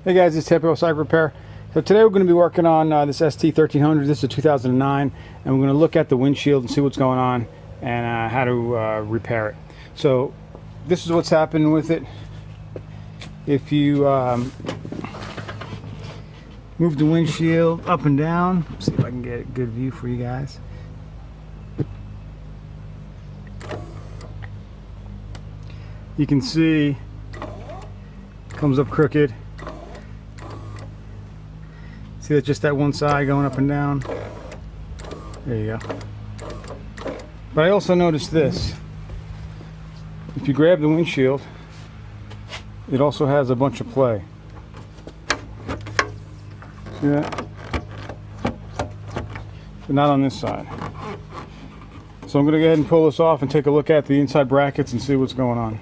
Hey guys, it's Typical Cycle Repair. So today we're going to be working on this ST1300. This is a 2009, and we're going to look at the windshield and see what's going on and how to repair it. So this is what's happening with it. If you move the windshield up and down, let's see if I can get a good view for you guys. You can see it comes up crooked. See that just that one side going up and down? There you go. But I also noticed this. If you grab the windshield, it also has a bunch of play. See that? But not on this side. So I'm going to go ahead and pull this off and take a look at the inside brackets and see what's going on.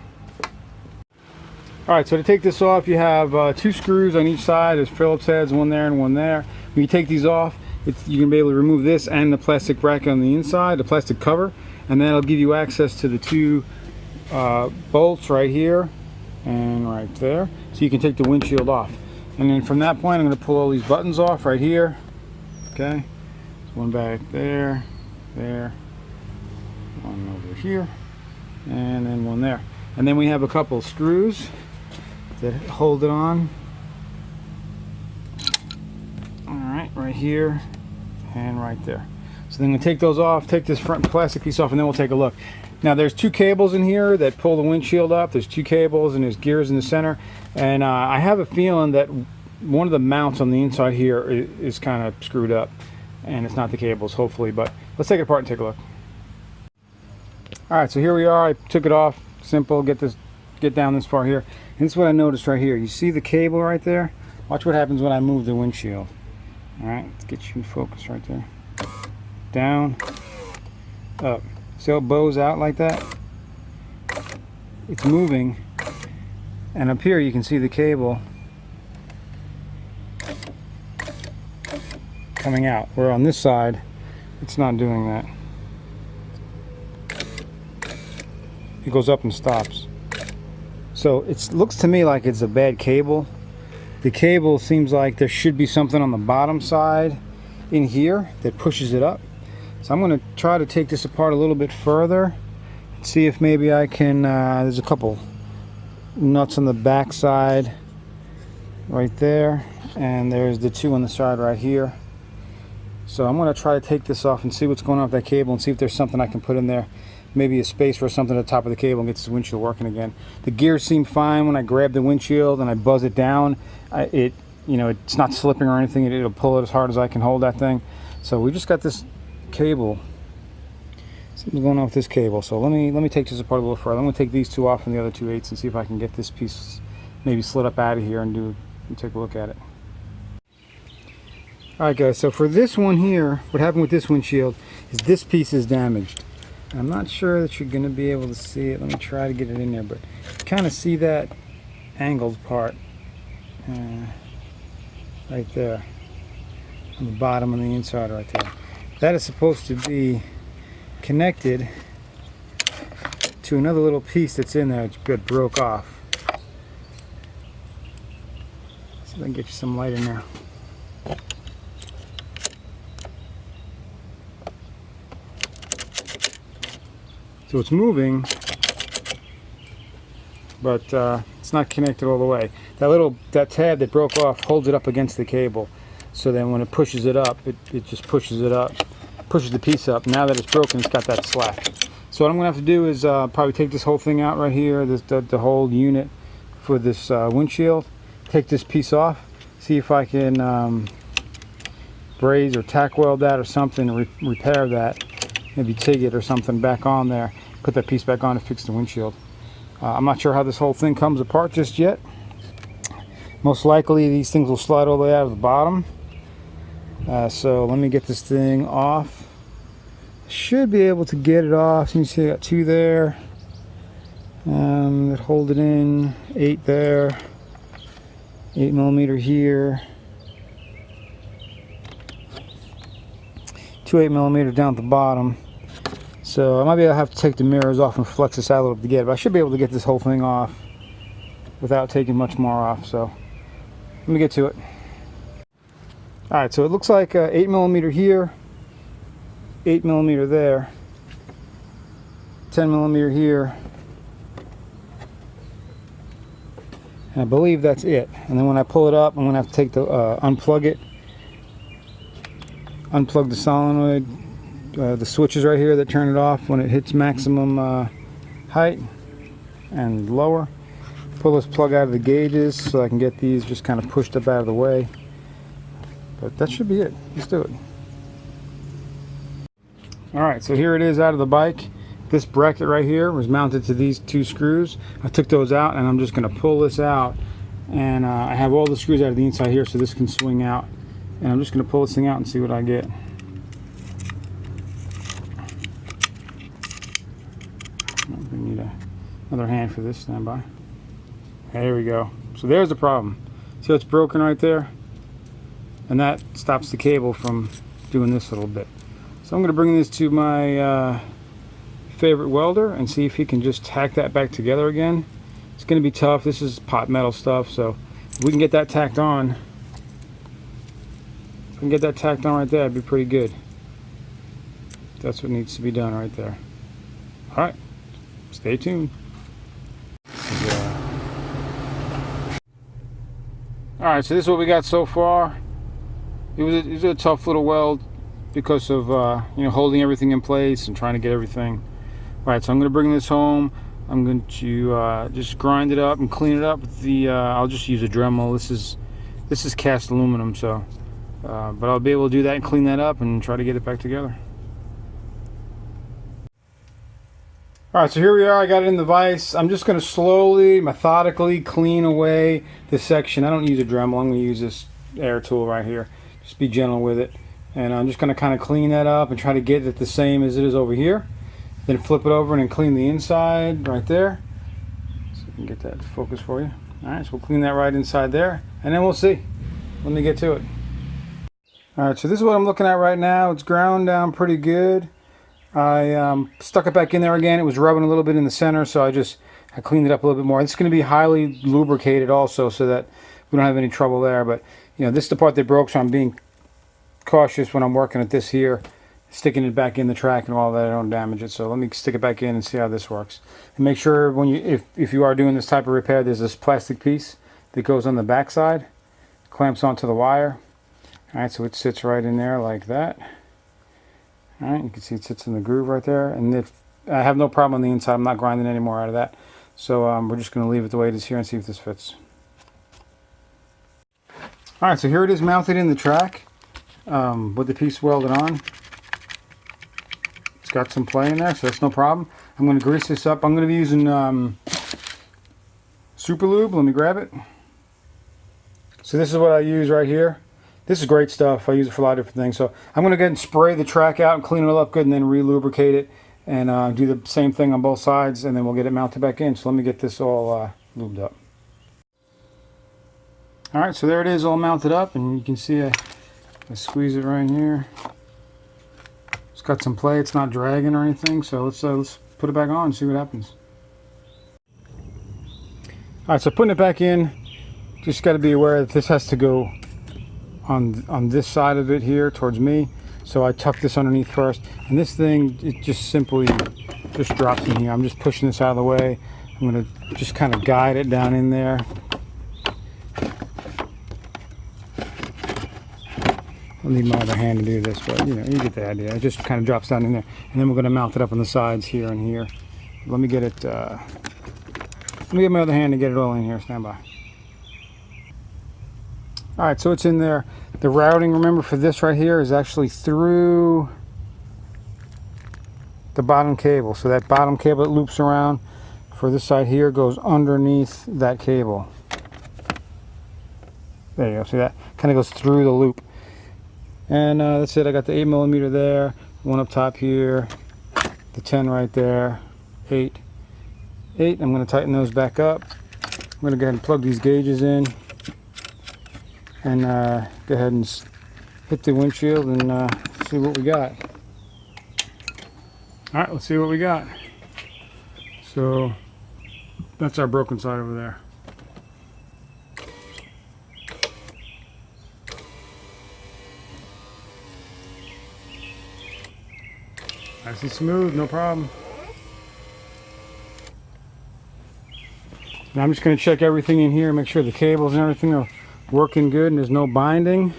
Alright, so to take this off, you have two screws on each side. There's Phillips heads, one there and one there. When you take these off, you can be able to remove this and the plastic bracket on the inside, the plastic cover, and that'll give you access to the two bolts right here and right there. So you can take the windshield off. And then from that point, I'm going to pull all these buttons off right here. Okay, so one back there, there, one over here, and then one there. And then we have a couple screws that hold it on. Alright, right here and right there. So then I'm going to take those off, take this front plastic piece off, and then we'll take a look. Now there's two cables in here that pull the windshield up. There's two cables and there's gears in the center. And I have a feeling that one of the mounts on the inside here is kind of screwed up. And it's not the cables, hopefully. But let's take it apart and take a look. Alright, so here we are. I took it off. Simple. Get down this far here. And this is what I noticed right here. You see the cable right there? Watch what happens when I move the windshield. Alright, let's get you in focus right there. Down, up. See how it bows out like that? It's moving. And up here you can see the cable coming out. Where on this side, it's not doing that. It goes up and stops. So it looks to me like it's a bad cable. The cable seems like there should be something on the bottom side in here that pushes it up. So I'm going to try to take this apart a little bit further and see if maybe I can, there's a couple nuts on the back side right there, and there's the two on the side right here. So I'm going to try to take this off and see what's going on with that cable and see if there's something I can put in there. Maybe a space or something at the top of the cable and get this windshield working again. The gears seem fine when I grab the windshield and I buzz it down. It's not slipping or anything. It'll pull it as hard as I can hold that thing. So we just got this cable. Something's going on with this cable. So let me take this apart a little further. I'm going to take these two off and the other 2/8 and see if I can get this piece maybe slid up out of here and take a look at it. Alright guys, so for this one here, what happened with this windshield is this piece is damaged. I'm not sure that you're going to be able to see it. Let me try to get it in there, but you kind of see that angled part right there on the bottom on the inside right there. That is supposed to be connected to another little piece that's in there that broke off. See if I can get you some light in there. So it's moving, but it's not connected all the way. That tab that broke off holds it up against the cable. So then when it pushes it up, it just pushes it up, pushes the piece up. Now that it's broken, it's got that slack. So what I'm going to have to do is probably take this whole thing out right here, the whole unit for this windshield. Take this piece off, see if I can braze or tack weld that or something, repair that. Maybe TIG it or something back on there, put that piece back on to fix the windshield. I'm not sure how this whole thing comes apart just yet. Most likely these things will slide all the way out of the bottom. So let me get this thing off. Should be able to get it off. You see I got two there that hold it in, 8 there, 8mm here, 2 8mm down at the bottom. So I might be able to have to take the mirrors off and flex this out a little bit to get it, but I should be able to get this whole thing off without taking much more off. So Let me get to it. All right, so it looks like 8mm here, 8mm there, 10mm here, and I believe that's it. And then when I pull it up, I'm gonna have to take the unplug it, unplug the solenoid, the switches right here that turn it off when it hits maximum height and lower. Pull this plug out of the gauges so I can get these just kind of pushed up out of the way. But that should be it. Let's do it. Alright, so here it is out of the bike. This bracket right here was mounted to these two screws. I took those out and I'm just going to pull this out. And I have all the screws out of the inside here so this can swing out. And I'm just going to pull this thing out and see what I get. We need another hand for this. Stand by. There we go. So there's the problem. See how it's broken right there? And that stops the cable from doing this little bit. So I'm going to bring this to my favorite welder and see if he can just tack that back together again. It's going to be tough. This is pot metal stuff, so if we can get that tacked on, if we can get that tacked on right there, it'd be pretty good. That's what needs to be done right there. Alright, stay tuned. Alright, so this is what we got so far. It was a tough little weld because of you know, holding everything in place and trying to get everything right. So I'm going to bring this home. I'm going to just grind it up and clean it up with the I'll just use a Dremel. This is cast aluminum, so but I'll be able to do that and clean that up and try to get it back together. Alright, so here we are. I got it in the vise. I'm just going to slowly, methodically clean away this section. I don't use a Dremel. I'm going to use this air tool right here. Just be gentle with it. And I'm just going to kind of clean that up and try to get it the same as it is over here. Then flip it over and then clean the inside right there. So we can get that to focus for you. Alright, so we'll clean that right inside there. And then we'll see when we get to it. Alright, so this is what I'm looking at right now. It's ground down pretty good. I stuck it back in there again. It was rubbing a little bit in the center, so I cleaned it up a little bit more. It's going to be highly lubricated also so that we don't have any trouble there. But you know, this is the part that broke, so I'm being cautious when I'm working at this here, sticking it back in the track and all that. I don't damage it. So let me stick it back in and see how this works. And make sure when you, if you are doing this type of repair, there's this plastic piece that goes on the back side, clamps onto the wire. All right, so it sits right in there like that. All right, you can see it sits in the groove right there. And if I have no problem on the inside, I'm not grinding any more out of that. So we're just going to leave it the way it is here and see if this fits. All right, so here it is mounted in the track with the piece welded on. It's got some play in there, so that's no problem. I'm going to grease this up. I'm going to be using Super Lube. Let me grab it. So this is what I use right here. This is great stuff. I use it for a lot of different things. So I'm going to go ahead and spray the track out and clean it all up good and then re-lubricate it and do the same thing on both sides, and then we'll get it mounted back in. So let me get this all lubed up. Alright, so there it is all mounted up, and you can see I squeeze it right here. It's got some play. It's not dragging or anything, so let's put it back on and see what happens. Alright, so putting it back in, just got to be aware that this has to go on this side of it here towards me. So I tuck this underneath first, and this thing, it just simply just drops in here. I'm just pushing this out of the way. I'm going to just kind of guide it down in there. I'll need my other hand to do this, but you know, you get the idea. It just kind of drops down in there, and then we're going to mount it up on the sides here and here. Let me get it. Let me get my other hand to get it all in here. Stand by. All right, so it's in there. The routing, remember, for this right here is actually through the bottom cable. So that bottom cable that loops around for this side here goes underneath that cable. There you go. See that? Kind of goes through the loop. And that's it. I got the 8mm there, one up top here, the 10 right there, 8. I'm going to tighten those back up. I'm going to go ahead and plug these gauges in and go ahead and hit the windshield and see what we got. All right, let's see what we got. So that's our broken side over there. Nice and smooth, no problem. Now I'm just going to check everything in here, make sure the cables and everything are working good and there's no binding.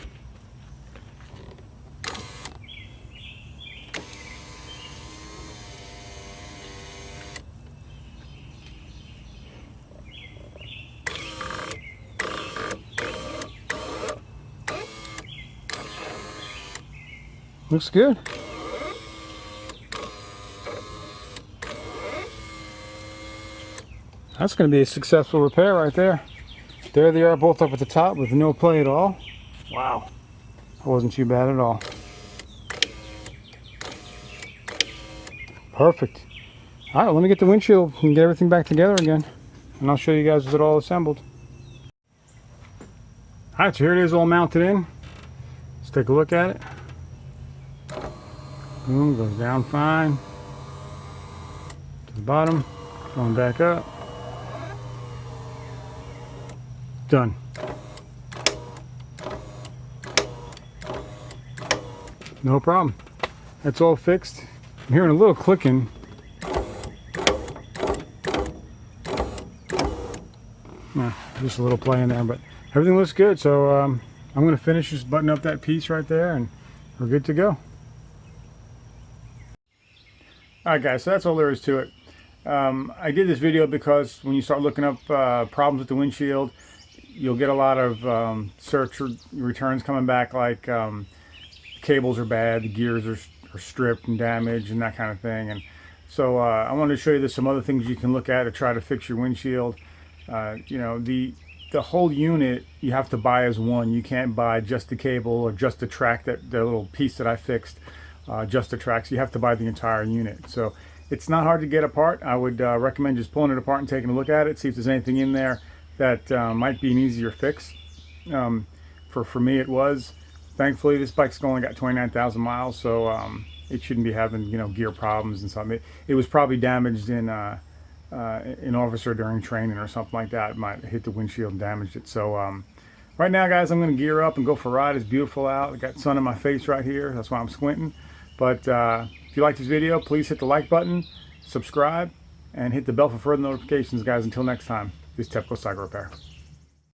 Looks good. That's going to be a successful repair right there. There they are, both up at the top with no play at all. Wow. That wasn't too bad at all. Perfect. All right, let me get the windshield and get everything back together again. And I'll show you guys with it all assembled. All right, so here it is all mounted in. Let's take a look at it. Boom, goes down fine. To the bottom, going back up. Done. No problem. That's all fixed. I'm hearing a little clicking. Just a little play in there, but everything looks good. So I'm going to finish, just button up that piece right there, and we're good to go. Alright guys, so that's all there is to it. I did this video because when you start looking up problems with the windshield, you'll get a lot of search returns coming back like cables are bad, the gears are stripped and damaged and that kind of thing. And so I wanted to show you some other things you can look at to try to fix your windshield. You know, the whole unit you have to buy as one. You can't buy just the cable or just the track, the little piece that I fixed. Just the tracks. You have to buy the entire unit. So it's not hard to get apart. I would recommend just pulling it apart and taking a look at it, see if there's anything in there that might be an easier fix. For me it was. Thankfully this bike's only got 29,000 miles, so it shouldn't be having, you know, gear problems and something. It was probably damaged in an officer during training or something like that. It might hit the windshield and damaged it. So right now guys, I'm going to gear up and go for a ride. It's beautiful out. I got sun in my face right here, that's why I'm squinting. But if you like this video, please hit the like button, subscribe, and hit the bell for further notifications, guys. Until next time, this is Tepco Cycle Repair.